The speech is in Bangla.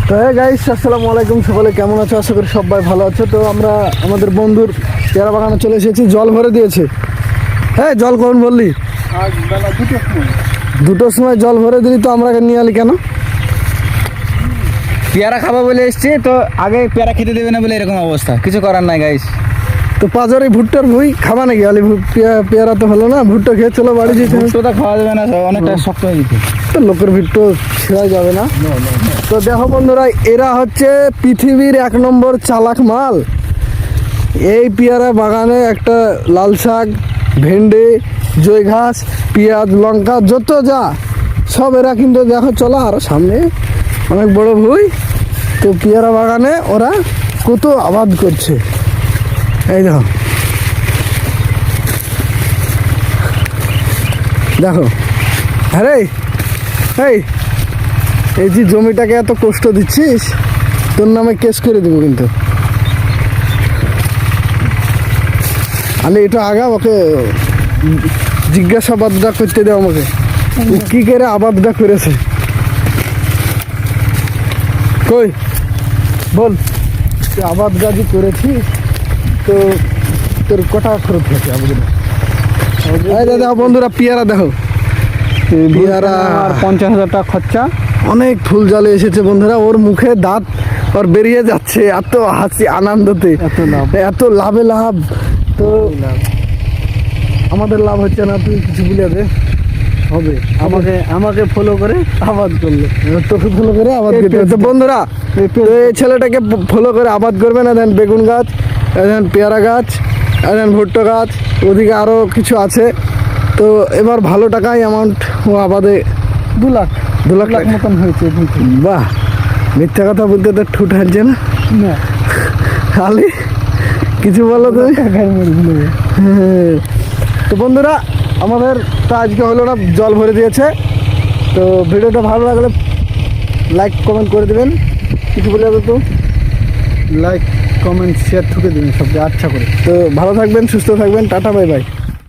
তো গাইস, আসসালামু আলাইকুম। সকলে কেমন আছো? আশা করি সবাই ভালো আছো। তো আমরা আমাদের বন্ধুর পেয়ারা বাগানে চলে এসেছি। জল ভরে দিয়েছে। হ্যাঁ, জল কখন বললি? আজ বেলা 2টার সময়। 2টোর সময় জল ভরে দিলি, তো আমরা নিয়ে আলি কেন? পেয়ারা খাবো বলে এসছি, তো আগে পেয়ারা খেতে দেবে না বলে এরকম অবস্থা। কিছু করার নাই গাইস। তো পাঁচরে ভুট্টার ভুই খাবা নাকি? আলি পেয়ারা তো হলো না, ভুট্টা খেয়ে চলো বাড়ি যেতে। ভুট্টা খাওয়া যাবে না, অনেকটা শক্ত হয়ে যেত। তো লোকের ভিড় ছেড়া যাবে না। তো দেখো বন্ধুরা, এরা হচ্ছে পৃথিবীর 1 নম্বর চালাক মাল। এই পেয়ারা বাগানে একটা লাল শাক, ভেন্ডি, জই ঘাস, পেঁয়াজ, লঙ্কা যত যা সব এরা কিন্তু দেখো, চলো আরো সামনে অনেক বড় ভুই। তো পেয়ারা বাগানে ওরা কত আবাদ করছে, এই দেখো দেখো। আরে এই যে জমিটাকে এত কষ্ট দিচ্ছিস, তোর নামে কেস করে দেবো কিন্তু। আলে এটা আগা ওকে জিজ্ঞাসাবাদটা করতে দেও আমাকে, ও কি করে আবাদটা করেছে। কই বল, তুই আবাদ গাজি করেছিস তো তোর কটা খরচ হয়েছে আবেদন? দেখো বন্ধুরা, পেয়ারা দেখো, পেয়ারা আর 50,000 টাকা খরচা। অনেক ফুল জলে এসেছে বন্ধুরা। ওর মুখে দাঁত ওর বেরিয়ে যাচ্ছে, এত হাসি আনন্দতে, এত লাভে লাভ। তো আমাদের লাভ হচ্ছে না, তুই কিছু বলে দে। হবে আমাকে ফলো করে আবাদ করলে, তোকে ফলো করে আবাদ করতে হবে। তো বন্ধুরা, এই ছেলেটাকে ফলো করে আবাদ করবে না। দেন বেগুন গাছ, দেন পেয়ারা গাছ, দেন ভুট্টা গাছ, ওদিকে আরও কিছু আছে। তো এবার ভালো টাকায় অ্যামাউন্ট ও আবাদে 2 লাখ 2 লাখ টাকা মতন হয়েছে। বাহ, মিথ্যা কথা বলতে তো ঠুট হারছে না খালি। কিছু বলো তুমি। হ্যাঁ। তো বন্ধুরা, আমাদের তো আজকে হলো না, জল ভরে দিয়েছে। তো ভিডিওটা ভালো লাগলে লাইক কমেন্ট করে দেবেন। কিছু বলে তো লাইক কমেন্ট শেয়ার ঠুকে দিবেন সবকে আচ্ছা করে। তো ভালো থাকবেন, সুস্থ থাকবেন, টাটা বাই বাই।